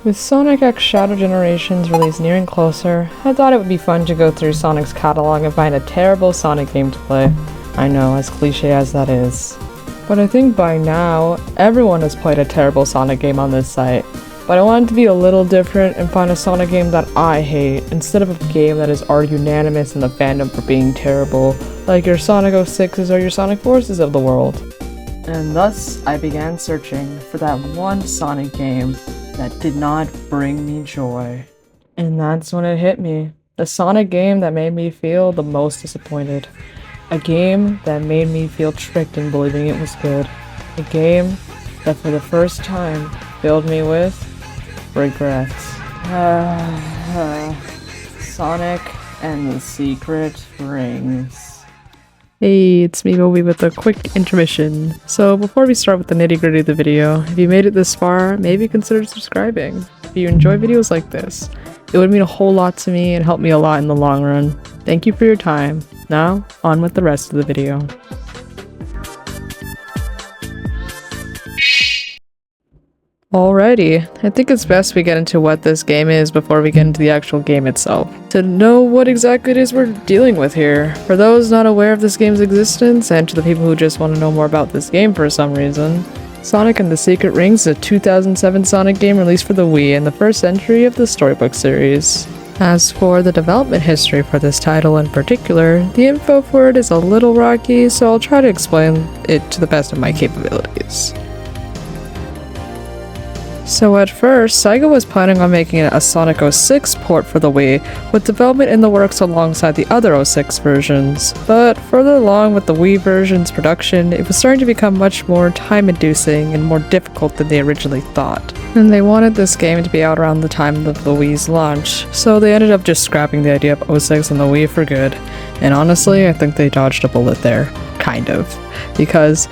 With Sonic X Shadow Generations release nearing closer, I thought it would be fun to go through Sonic's catalog and find a terrible Sonic game to play. I know, as cliche as that is. But I think by now, everyone has played a terrible Sonic game on this site. But I wanted to be a little different and find a Sonic game that I hate, instead of a game that is already unanimous in the fandom for being terrible, like your Sonic 06s or your Sonic Forces of the world. And thus, I began searching for that one Sonic game that did not bring me joy. And that's when it hit me. The Sonic game that made me feel the most disappointed. A game that made me feel tricked in believing it was good. A game that for the first time filled me with regrets. Sonic and the Secret Rings. Hey, it's me, Bobby, with a quick intermission. So before we start with the nitty-gritty of the video, if you made it this far, maybe consider subscribing. If you enjoy videos like this, it would mean a whole lot to me and help me a lot in the long run. Thank you for your time. Now, on with the rest of the video. Alrighty, I think it's best we get into what this game is before we get into the actual game itself, to know what exactly it is we're dealing with here. For those not aware of this game's existence, and to the people who just want to know more about this game for some reason, Sonic and the Secret Rings is a 2007 Sonic game released for the Wii and the first entry of the Storybook series. As for the development history for this title in particular, the info for it is a little rocky, so I'll try to explain it to the best of my capabilities. So at first, Sega was planning on making a Sonic 06 port for the Wii, with development in the works alongside the other 06 versions. But further along with the Wii version's production, it was starting to become much more time-inducing and more difficult than they originally thought. And they wanted this game to be out around the time of the Wii's launch, so they ended up just scrapping the idea of 06 on the Wii for good. And honestly, I think they dodged a bullet there. Kind of. Because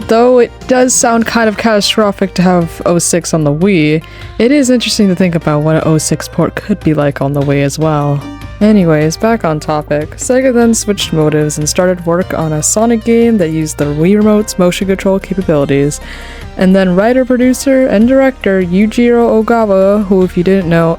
though it does sound kind of catastrophic to have 06 on the Wii, it is interesting to think about what an 06 port could be like on the Wii as well. Anyways, back on topic, Sega then switched motives and started work on a Sonic game that used the Wii Remote's motion control capabilities. And then writer, producer, and director Yujiro Ogawa, who if you didn't know,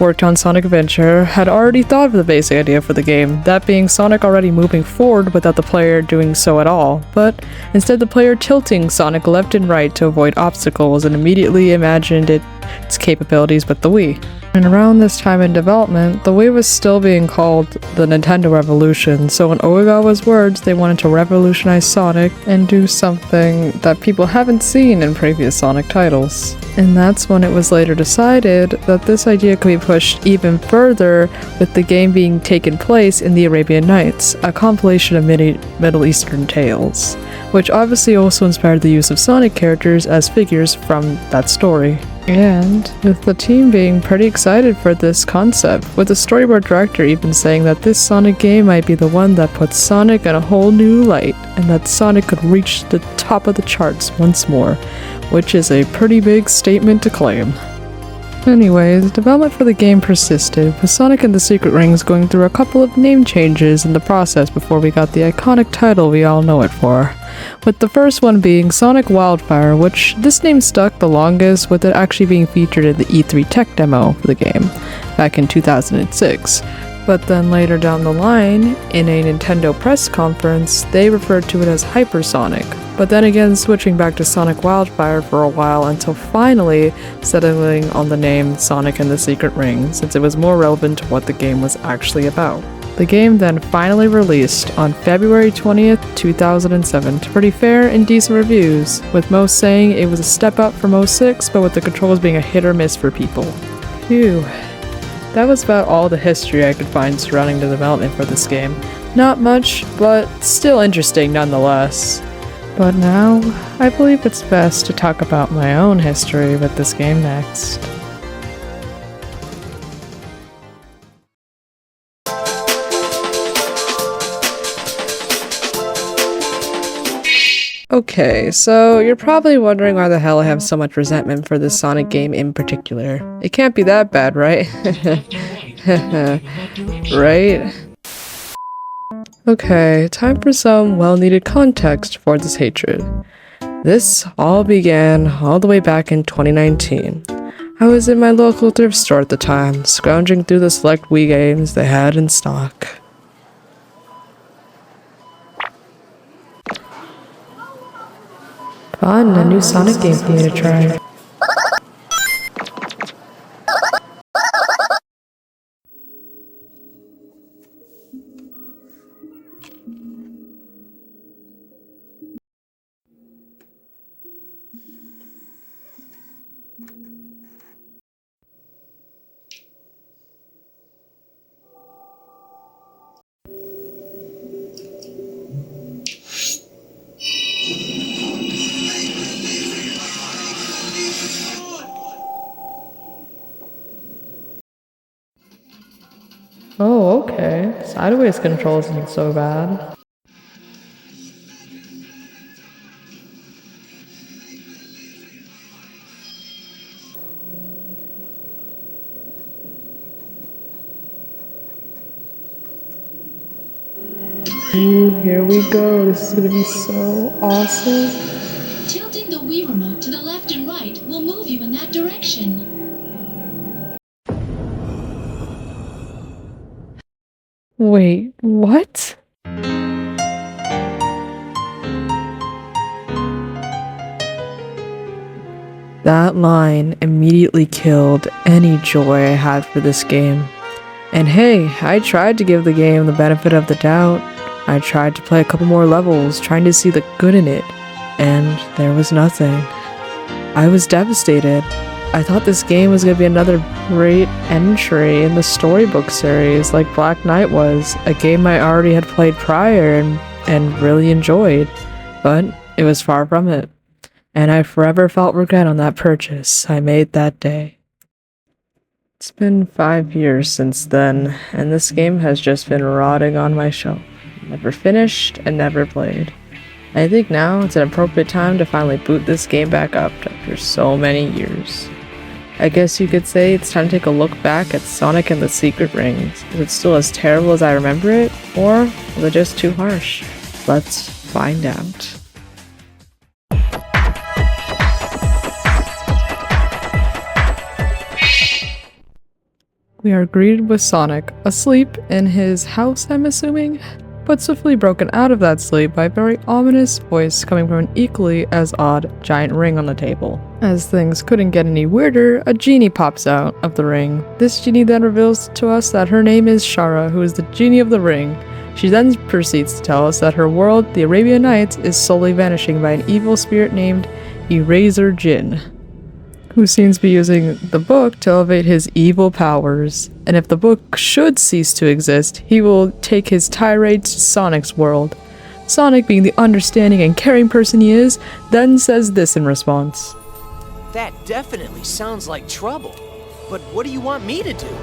worked on Sonic Adventure, had already thought of the basic idea for the game, that being Sonic already moving forward without the player doing so at all, but instead the player tilting Sonic left and right to avoid obstacles, and immediately imagined its capabilities with the Wii. And around this time in development, the Wii was still being called the Nintendo Revolution, so in Ogawa's words, they wanted to revolutionize Sonic and do something that people haven't seen in previous Sonic titles. And that's when it was later decided that this idea could be pushed even further, with the game being taken place in the Arabian Nights, a compilation of Middle Eastern tales, which obviously also inspired the use of Sonic characters as figures from that story. And with the team being pretty excited for this concept, with the storyboard director even saying that this Sonic game might be the one that puts Sonic in a whole new light, and that Sonic could reach the top of the charts once more, which is a pretty big statement to claim. Anyways, development for the game persisted, with Sonic and the Secret Rings going through a couple of name changes in the process before we got the iconic title we all know it for. With the first one being Sonic Wildfire, which this name stuck the longest, with it actually being featured in the E3 tech demo for the game back in 2006. But then later down the line, in a Nintendo press conference, they referred to it as Hypersonic, but then again switching back to Sonic Wildfire for a while until finally settling on the name Sonic and the Secret Ring, since it was more relevant to what the game was actually about. The game then finally released on February 20th, 2007 to pretty fair and decent reviews, with most saying it was a step up from 06, but with the controls being a hit or miss for people. Phew. That was about all the history I could find surrounding the development for this game. Not much, but still interesting nonetheless. But now, I believe it's best to talk about my own history with this game next. Okay, so you're probably wondering why the hell I have so much resentment for this Sonic game in particular. It can't be that bad, right? Right? Okay, time for some well-needed context for this hatred. This all began all the way back in 2019. I was in my local thrift store at the time, scrounging through the select Wii games they had in stock. Fun, a new Sonic game for me to try. Oh, okay. Sideways controls isn't so bad. Ooh, here we go. This is gonna be so awesome. Tilting the Wii remote to the left and right will move you in that direction. Wait, what? That line immediately killed any joy I had for this game. And hey, I tried to give the game the benefit of the doubt. I tried to play a couple more levels, trying to see the good in it, and there was nothing. I was devastated. I thought this game was going to be another great entry in the storybook series like Black Knight was, a game I already had played prior and really enjoyed, but it was far from it. And I forever felt regret on that purchase I made that day. It's been 5 years since then, and this game has just been rotting on my shelf. Never finished and never played. I think now it's an appropriate time to finally boot this game back up after so many years. I guess you could say it's time to take a look back at Sonic and the Secret Rings. Is it still as terrible as I remember it, or was it just too harsh? Let's find out. We are greeted with Sonic, asleep in his house, I'm assuming, but swiftly broken out of that sleep by a very ominous voice coming from an equally as odd giant ring on the table. As things couldn't get any weirder, a genie pops out of the ring. This genie then reveals to us that her name is Shara, who is the genie of the ring. She then proceeds to tell us that her world, the Arabian Nights, is slowly vanishing by an evil spirit named Eraser Jinn, who seems to be using the book to elevate his evil powers, and if the book should cease to exist, he will take his tirade to Sonic's world. Sonic, being the understanding and caring person he is, then says this in response. That definitely sounds like trouble, but what do you want me to do?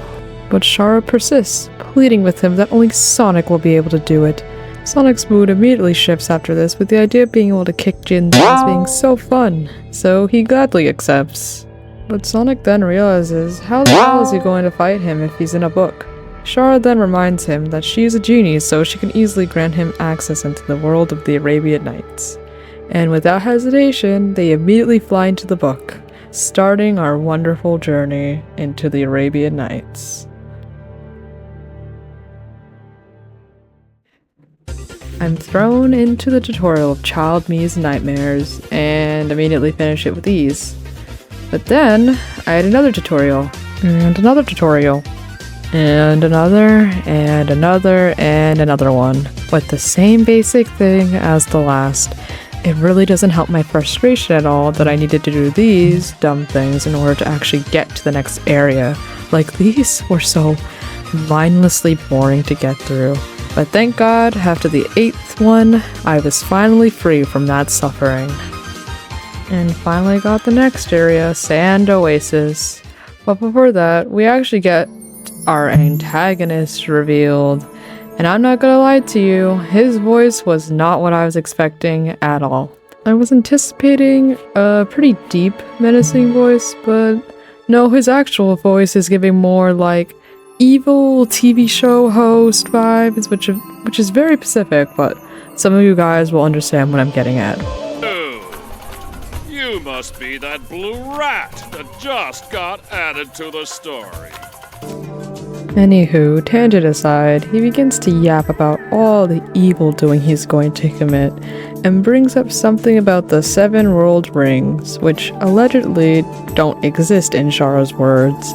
But Shara persists, pleading with him that only Sonic will be able to do it. Sonic's mood immediately shifts after this, with the idea of being able to kick Jinn's ass being so fun, so he gladly accepts. But Sonic then realizes how the hell is he going to fight him if he's in a book? Shara then reminds him that she is a genie, so she can easily grant him access into the world of the Arabian Nights. And without hesitation, they immediately fly into the book, starting our wonderful journey into the Arabian Nights. I'm thrown into the tutorial of Child Me's nightmares, and immediately finish it with ease. But then, I had another tutorial, and another tutorial, and another, and another, and another one, with the same basic thing as the last. It really doesn't help my frustration at all that I needed to do these dumb things in order to actually get to the next area. Like, these were so mindlessly boring to get through. But thank God, after the 8th one, I was finally free from that suffering. And finally got the next area, Sand Oasis. But before that, we actually get our antagonist revealed. And I'm not gonna lie to you, his voice was not what I was expecting at all. I was anticipating a pretty deep, menacing voice, but no, his actual voice is giving more like evil TV show host vibes, which is very specific, but some of you guys will understand what I'm getting at. You You must be that blue rat that just got added to the story. Anywho, tangent aside, he begins to yap about all the evil doing he's going to commit, and brings up something about the 7 world rings, which allegedly don't exist in Shara's words.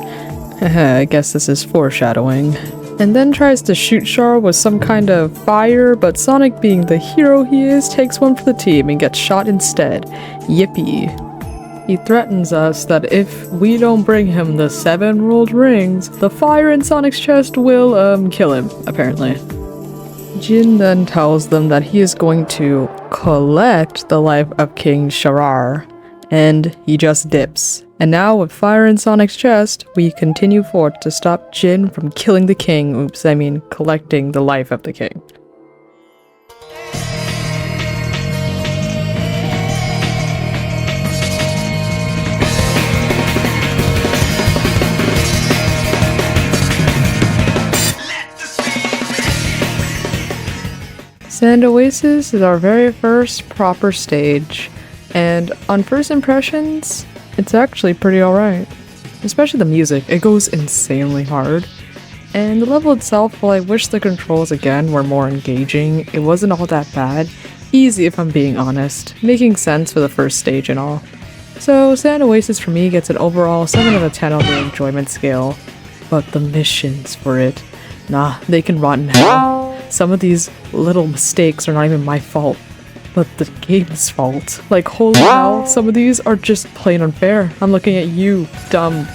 I guess this is foreshadowing. And then tries to shoot Shara with some kind of fire, but Sonic, being the hero he is, takes one for the team and gets shot instead. Yippee. He threatens us that if we don't bring him the 7 world rings, the fire in Sonic's chest will, kill him, apparently. Jin then tells them that he is going to collect the life of King Sharar, and he just dips. And now, with fire in Sonic's chest, we continue forth to stop Jin from killing the king. Oops, I mean collecting the life of the king. Sand Oasis is our very first proper stage, and on first impressions, it's actually pretty alright. Especially the music, it goes insanely hard. And the level itself, while I wish the controls again were more engaging, it wasn't all that bad. Easy if I'm being honest, making sense for the first stage and all. So Sand Oasis for me gets an overall 7 out of 10 on the enjoyment scale. But the missions for it, nah, they can rot in hell. Some of these little mistakes are not even my fault, but the game's fault. Like, holy hell, some of these are just plain unfair. I'm looking at you, dumb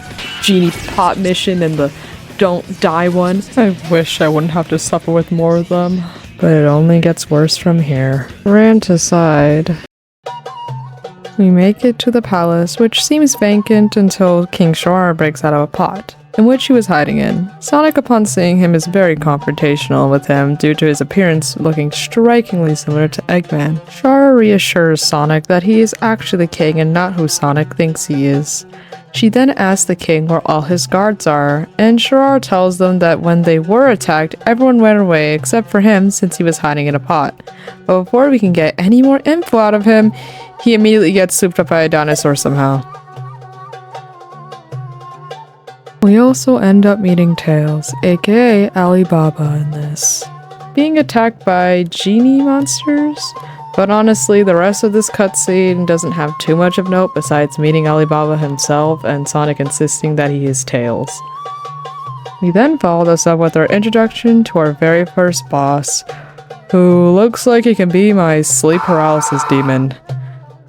genie pot mission and the don't die one. I wish I wouldn't have to suffer with more of them, but it only gets worse from here. Rant aside, we make it to the palace, which seems vacant until King Shara breaks out of a pot, in which he was hiding in. Sonic, upon seeing him, is very confrontational with him due to his appearance looking strikingly similar to Eggman. Shara reassures Sonic that he is actually the king and not who Sonic thinks he is. She then asks the king where all his guards are, and Shara tells them that when they were attacked, everyone went away except for him since he was hiding in a pot. But before we can get any more info out of him, he immediately gets souped up by a dinosaur somehow. We also end up meeting Tails, aka Alibaba, in this, being attacked by genie monsters. But honestly, the rest of this cutscene doesn't have too much of note besides meeting Alibaba himself and Sonic insisting that he is Tails. We then follow this up with our introduction to our very first boss, who looks like he can be my sleep paralysis demon.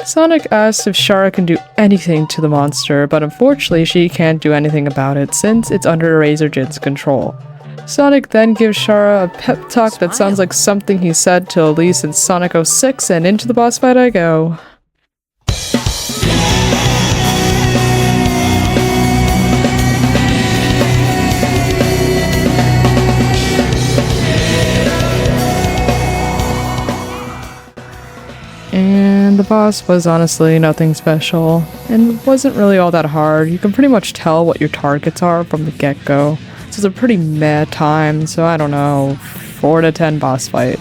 Sonic asks if Shara can do anything to the monster, but unfortunately she can't do anything about it since it's under Razor Jin's control. Sonic then gives Shara a pep talk that sounds like something he said to Elise in Sonic 06, and into the boss fight I go. And the boss was honestly nothing special, and wasn't really all that hard. You can pretty much tell what your targets are from the get-go. So it's a pretty meh time, so I don't know, 4 to 10 boss fight.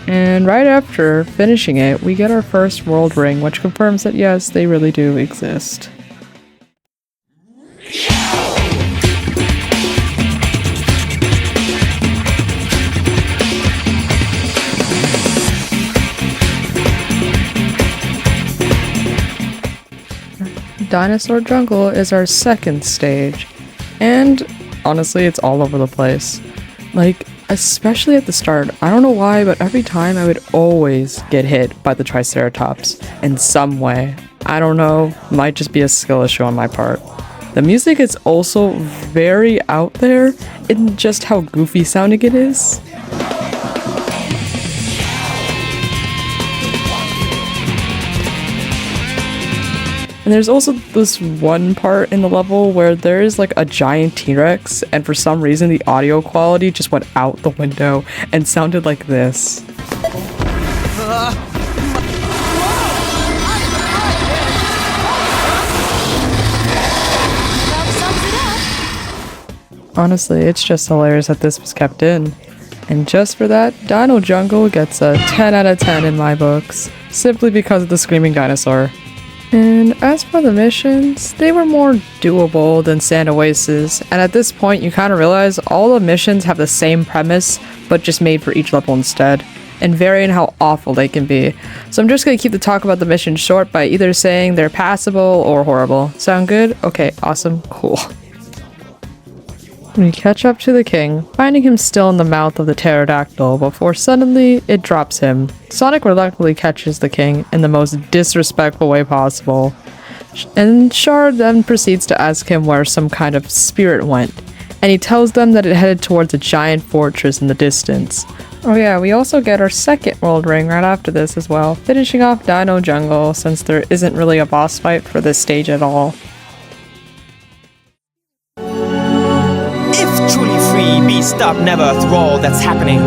And right after finishing it, we get our first world ring, which confirms that yes, they really do exist. Dinosaur Jungle is our second stage, and honestly it's all over the place. Like, especially at the start, I don't know why, but every time I would always get hit by the Triceratops in some way. I don't know, might just be a skill issue on my part. The music is also very out there in just how goofy sounding it is. And there's also this one part in the level where there is like a giant T-Rex, and for some reason the audio quality just went out the window and sounded like this. Honestly, it's just hilarious that this was kept in. And just for that, Dino Jungle gets a 10 out of 10 in my books, simply because of the screaming dinosaur. And as for the missions, they were more doable than Sand Oasis, and at this point you kind of realize all the missions have the same premise, but just made for each level instead, and varying how awful they can be. So I'm just gonna keep the talk about the missions short by either saying they're passable or horrible. Sound good? Okay, awesome, cool. We catch up to the king, finding him still in the mouth of the pterodactyl before suddenly it drops him. Sonic reluctantly catches the king in the most disrespectful way possible, and Char then proceeds to ask him where some kind of spirit went, and he tells them that it headed towards a giant fortress in the distance. Oh yeah, we also get our second world ring right after this as well, finishing off Dino Jungle since there isn't really a boss fight for this stage at all. Truly free, be stopped never through all that's happening.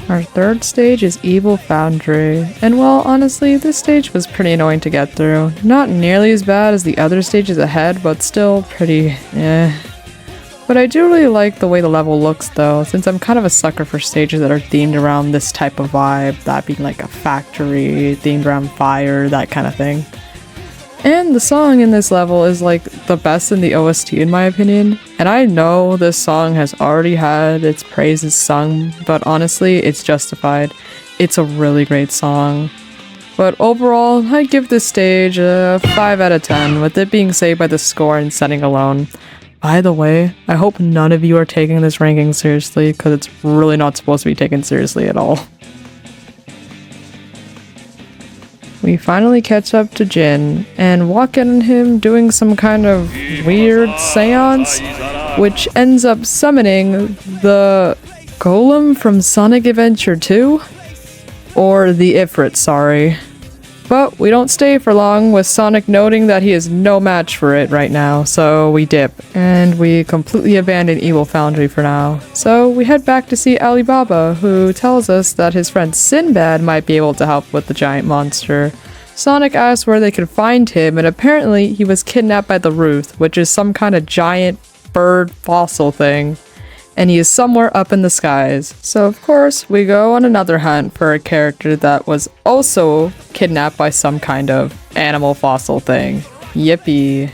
Our third stage is Evil Foundry, and well, honestly, this stage was pretty annoying to get through. Not nearly as bad as the other stages ahead, but still pretty eh. But I do really like the way the level looks though, since I'm kind of a sucker for stages that are themed around this type of vibe, that being like a factory, themed around fire, that kind of thing. And the song in this level is like the best in the OST in my opinion, and I know this song has already had its praises sung, but honestly, it's justified. It's a really great song. But overall, I'd give this stage a 5 out of 10, with it being saved by the score and setting alone. By the way, I hope none of you are taking this ranking seriously, because it's really not supposed to be taken seriously at all. We finally catch up to Jin, and walk in on him doing some kind of weird seance, which ends up summoning the Golem from Sonic Adventure 2? Or the Ifrit, sorry. But we don't stay for long, with Sonic noting that he is no match for it right now, so we dip, and we completely abandon Evil Foundry for now. So we head back to see Alibaba, who tells us that his friend Sinbad might be able to help with the giant monster. Sonic asks where they can find him, and apparently he was kidnapped by the Ruth, which is some kind of giant bird fossil thing. And he is somewhere up in the skies. So of course, we go on another hunt for a character that was also kidnapped by some kind of animal fossil thing. Yippee.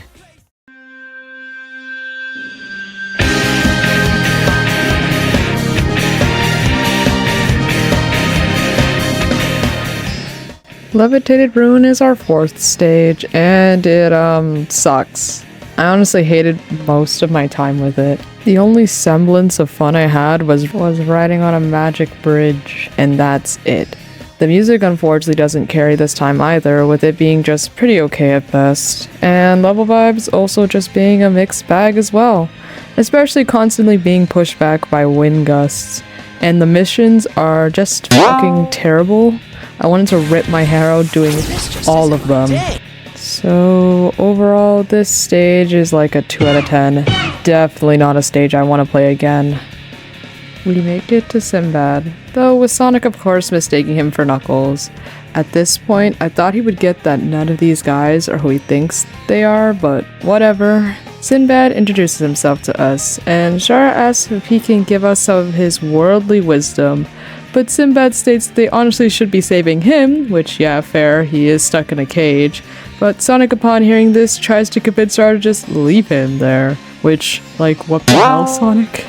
Levitated Ruin is our fourth stage, and it sucks. I honestly hated most of my time with it. The only semblance of fun I had was riding on a magic bridge, and that's it. The music unfortunately doesn't carry this time either, with it being just pretty okay at best. And level vibes also just being a mixed bag as well, especially constantly being pushed back by wind gusts. And the missions are just fucking terrible. I wanted to rip my hair out doing all of them. So overall, this stage is like a 2 out of 10. Definitely not a stage I want to play again. We make it to Sinbad, though with Sonic of course mistaking him for Knuckles. At this point, I thought he would get that none of these guys are who he thinks they are, but whatever. Sinbad introduces himself to us, and Shara asks if he can give us some of his worldly wisdom. But Sinbad states that they honestly should be saving him, which yeah, fair, he is stuck in a cage. But Sonic upon hearing this tries to convince her to just leave him there, which, like, what the hell, Sonic?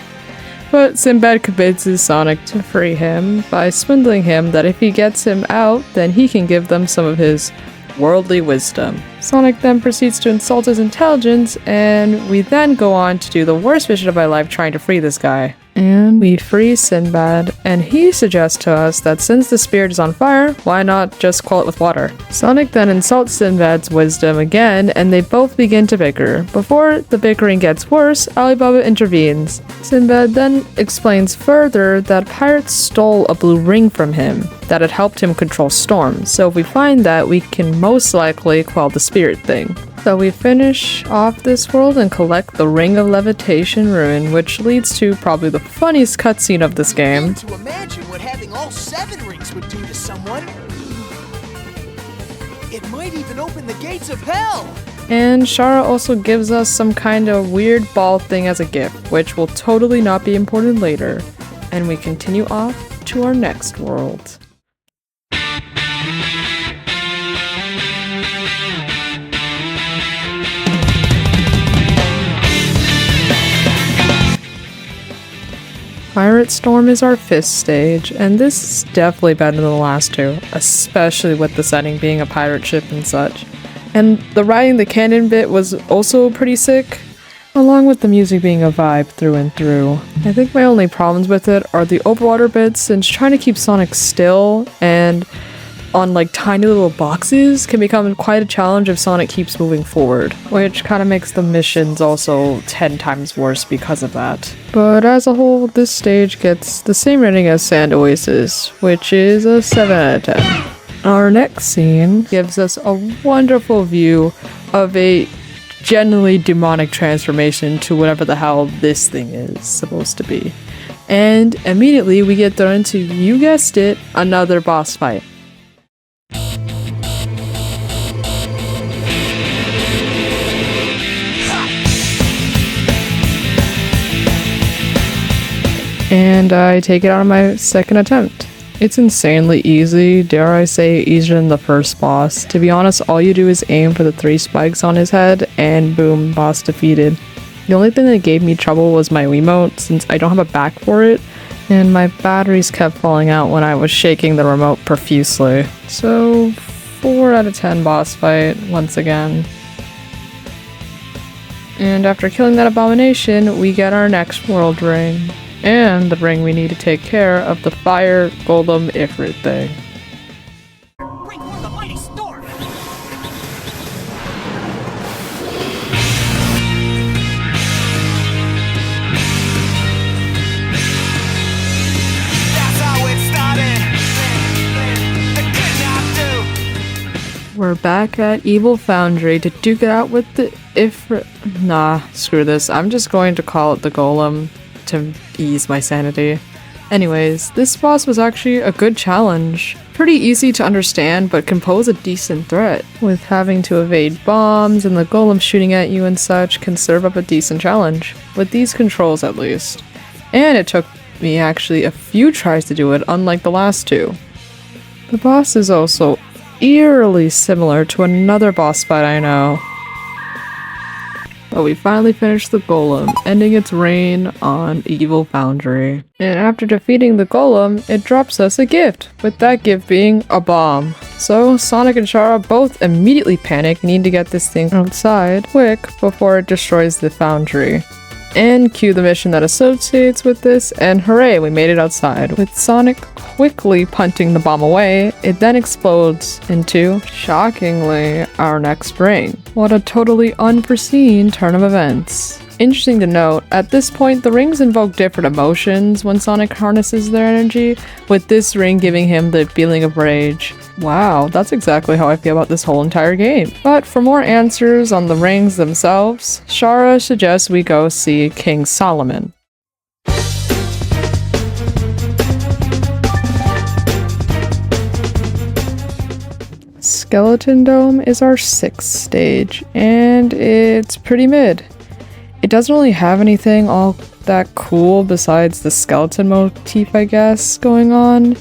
But Sinbad convinces Sonic to free him by swindling him that if he gets him out, then he can give them some of his worldly wisdom. Sonic then proceeds to insult his intelligence, and we then go on to do the worst mission of my life trying to free this guy. And we free Sinbad, and he suggests to us that since the spirit is on fire, why not just quell it with water? Sonic then insults Sinbad's wisdom again, and they both begin to bicker. Before the bickering gets worse, Alibaba intervenes. Sinbad then explains further that pirates stole a blue ring from him that had helped him control storms, so if we find that, we can most likely quell the spirit thing. So we finish off this world and collect the Ring of Levitation Ruin, which leads to probably the funniest cutscene of this game. To imagine what having all 7 rings would do to someone. It might even open the gates of hell! And Shara also gives us some kind of weird ball thing as a gift, which will totally not be important later. And we continue off to our next world. Pirate Storm is our 5th stage, and this is definitely better than the last two, especially with the setting being a pirate ship and such. And the riding the cannon bit was also pretty sick, along with the music being a vibe through and through. I think my only problems with it are the overwater bits, since trying to keep Sonic still and on like tiny little boxes can become quite a challenge if Sonic keeps moving forward, which kind of makes the missions also 10 times worse because of that. But as a whole, this stage gets the same rating as Sand Oasis, which is a 7 out of 10. Our next scene gives us a wonderful view of a genuinely demonic transformation to whatever the hell this thing is supposed to be. And immediately we get thrown into, you guessed it, another boss fight. And I take it out on my second attempt. It's insanely easy, dare I say easier than the first boss. To be honest, all you do is aim for the 3 spikes on his head and boom, boss defeated. The only thing that gave me trouble was my Wiimote, since I don't have a back for it, and my batteries kept falling out when I was shaking the remote profusely. So 4 out of 10 boss fight, once again. And after killing that abomination, we get our next world ring. And the ring we need to take care of the fire golem Ifrit thing. Bring forth the mighty storm! That's how it started! It could not do! We're back at Evil Foundry to duke it out with the Ifrit. Nah, screw this. I'm just going to call it the golem to ease my sanity. Anyways, this boss was actually a good challenge. Pretty easy to understand, but can pose a decent threat. With having to evade bombs and the golem shooting at you and such can serve up a decent challenge. With these controls at least. And it took me actually a few tries to do it, unlike the last two. The boss is also eerily similar to another boss fight I know. But we finally finished the golem, ending its reign on Evil Foundry. And after defeating the golem, it drops us a gift, with that gift being a bomb. So Sonic and Shara both immediately panic and need to get this thing outside quick before it destroys the foundry. And cue the mission that associates with this, and hooray, we made it outside. With Sonic quickly punting the bomb away, it then explodes into, shockingly, our next ring. What a totally unforeseen turn of events. Interesting to note, at this point the rings invoke different emotions when Sonic harnesses their energy, with this ring giving him the feeling of rage. Wow, that's exactly how I feel about this whole entire game. But for more answers on the rings themselves, Shara suggests we go see King Solomon. Skeleton Dome is our 6th stage, and it's pretty mid. It doesn't really have anything all that cool besides the skeleton motif, I guess, going on,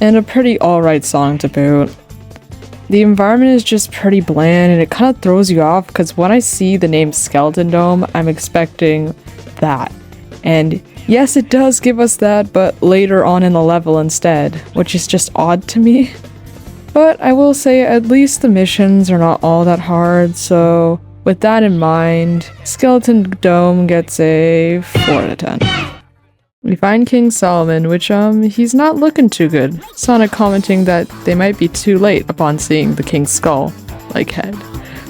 and a pretty alright song to boot. The environment is just pretty bland and it kind of throws you off because when I see the name Skeleton Dome, I'm expecting that. And yes, it does give us that, but later on in the level instead, which is just odd to me. But I will say at least the missions are not all that hard, so with that in mind, Skeleton Dome gets a 4 out of 10. We find King Solomon, which he's not looking too good. Sonic commenting that they might be too late upon seeing the King's skull, like head.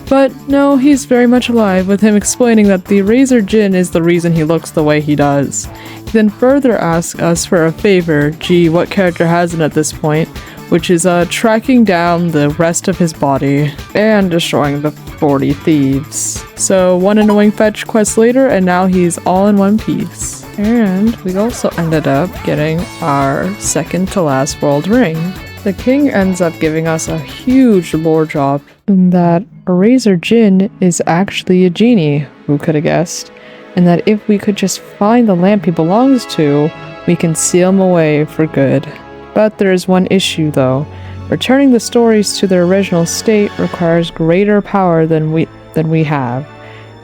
But no, he's very much alive, with him explaining that the Razor Jin is the reason he looks the way he does. He then further asks us for a favor, gee, what character hasn't at this point, which is tracking down the rest of his body and destroying the 40 thieves. So one annoying fetch quest later, and now he's all in one piece. And we also ended up getting our second to last world ring. The king ends up giving us a huge lore drop in that Eraser Jin is actually a genie, who could have guessed, and that if we could just find the lamp he belongs to, we can seal him away for good. But there is one issue though. Returning the stories to their original state requires greater power than we have,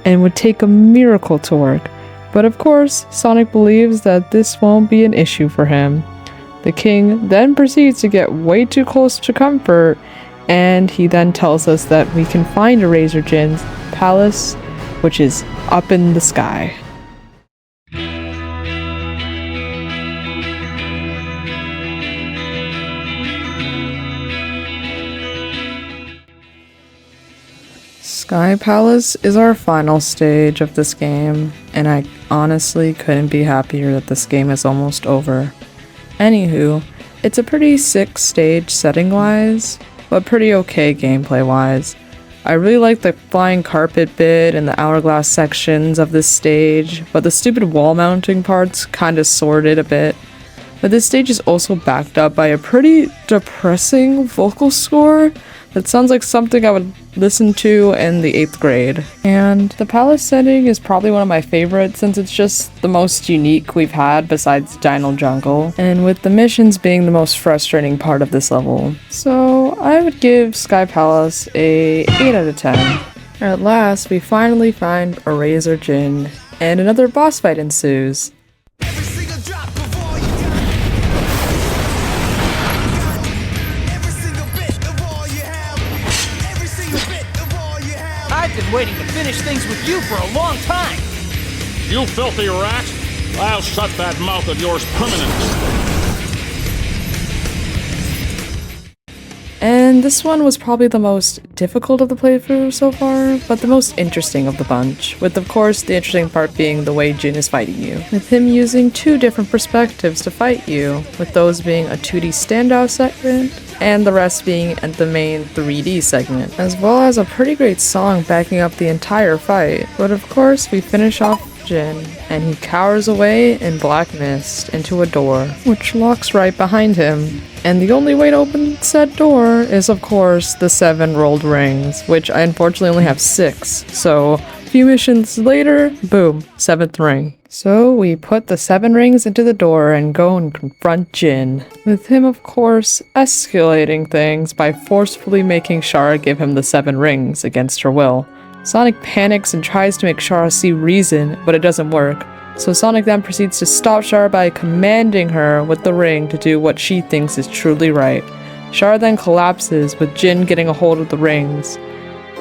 and would take a miracle to work. But of course, Sonic believes that this won't be an issue for him. The king then proceeds to get way too close to comfort, and he then tells us that we can find Eraser Jin's palace, which is up in the sky. Sky Palace is our final stage of this game, and I honestly couldn't be happier that this game is almost over. Anywho, it's a pretty sick stage setting-wise, but pretty okay gameplay-wise. I really like the flying carpet bit and the hourglass sections of this stage, but the stupid wall mounting parts kinda sorted a bit. But this stage is also backed up by a pretty depressing vocal score that sounds like something I would listen to in the 8th grade. And the palace setting is probably one of my favorites since it's just the most unique we've had besides Dino Jungle, and with the missions being the most frustrating part of this level. So I would give Sky Palace a 8 out of 10. At last, we finally find Eraser Jin, and another boss fight ensues. I've been waiting to finish things with you for a long time. You filthy rat! I'll shut that mouth of yours permanently. And this one was probably the most difficult of the playthrough so far, but the most interesting of the bunch, with of course the interesting part being the way Jin is fighting you, with him using 2 different perspectives to fight you, with those being a 2D standout segment, and the rest being at the main 3D segment, as well as a pretty great song backing up the entire fight. But of course we finish off Jin, and he cowers away in black mist into a door, which locks right behind him. And the only way to open said door is of course the 7 rolled rings, which I unfortunately only have 6, so a few missions later, boom, 7th ring. So we put the 7 rings into the door and go and confront Jin, with him of course escalating things by forcefully making Shara give him the 7 rings against her will. Sonic panics and tries to make Shara see reason, but it doesn't work. So Sonic then proceeds to stop Shara by commanding her with the ring to do what she thinks is truly right. Shara then collapses, with Jin getting a hold of the rings.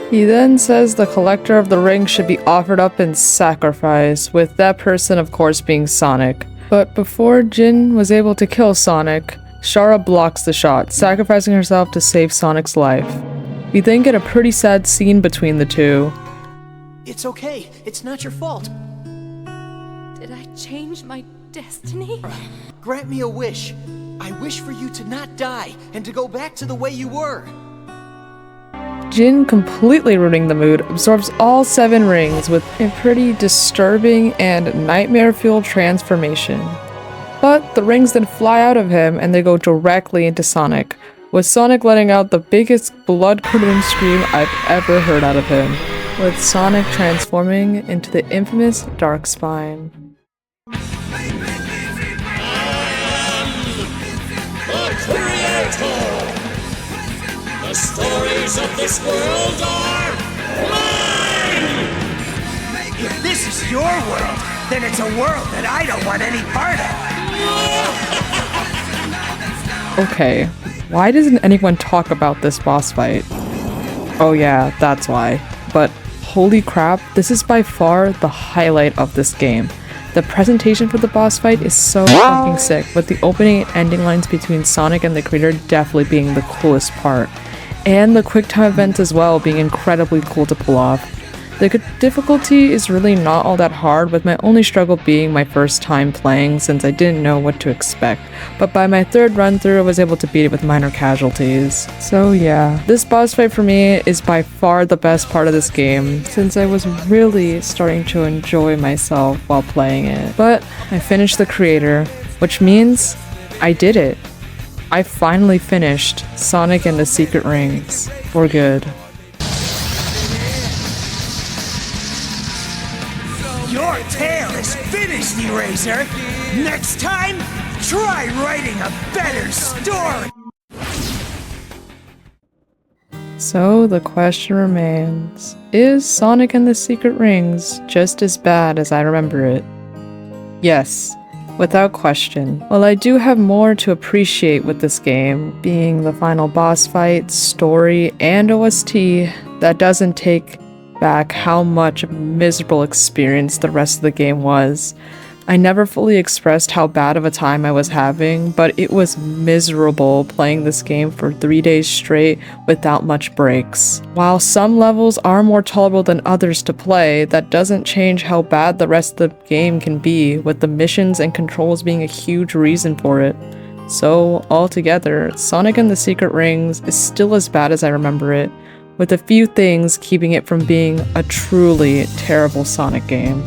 He then says the collector of the ring should be offered up in sacrifice, with that person of course being Sonic. But before Jin was able to kill Sonic, Shara blocks the shot, sacrificing herself to save Sonic's life. We then get a pretty sad scene between the two. It's okay. It's not your fault. Did I change my destiny? Grant me a wish. I wish for you to not die and to go back to the way you were. Jin, completely ruining the mood, absorbs all 7 rings with a pretty disturbing and nightmare-fueled transformation. But the rings then fly out of him and they go directly into Sonic, with Sonic letting out the biggest blood-curdling scream I've ever heard out of him, with Sonic transforming into the infamous Dark Spine. The Creator! The stories of this world are mine! If this is your world, then it's a world that I don't want any part of. Okay, why doesn't anyone talk about this boss fight? Oh yeah, that's why. But holy crap, this is by far the highlight of this game. The presentation for the boss fight is so fucking sick, with the opening and ending lines between Sonic and the Creator definitely being the coolest part. And the quick time events as well being incredibly cool to pull off. The difficulty is really not all that hard, with my only struggle being my first time playing since I didn't know what to expect, but by my 3rd run through I was able to beat it with minor casualties. So yeah, this boss fight for me is by far the best part of this game, since I was really starting to enjoy myself while playing it. But I finished the Creator, which means I did it. I finally finished Sonic and the Secret Rings for good. Your tale is finished, Eraser! Next time, try writing a better story! So the question remains, is Sonic and the Secret Rings just as bad as I remember it? Yes, without question. While I do have more to appreciate with this game, being the final boss fight, story, and OST, that doesn't take back how much of a miserable experience the rest of the game was. I never fully expressed how bad of a time I was having, but it was miserable playing this game for 3 days straight without much breaks. While some levels are more tolerable than others to play, that doesn't change how bad the rest of the game can be, with the missions and controls being a huge reason for it. So, altogether, Sonic and the Secret Rings is still as bad as I remember it, with a few things keeping it from being a truly terrible Sonic game.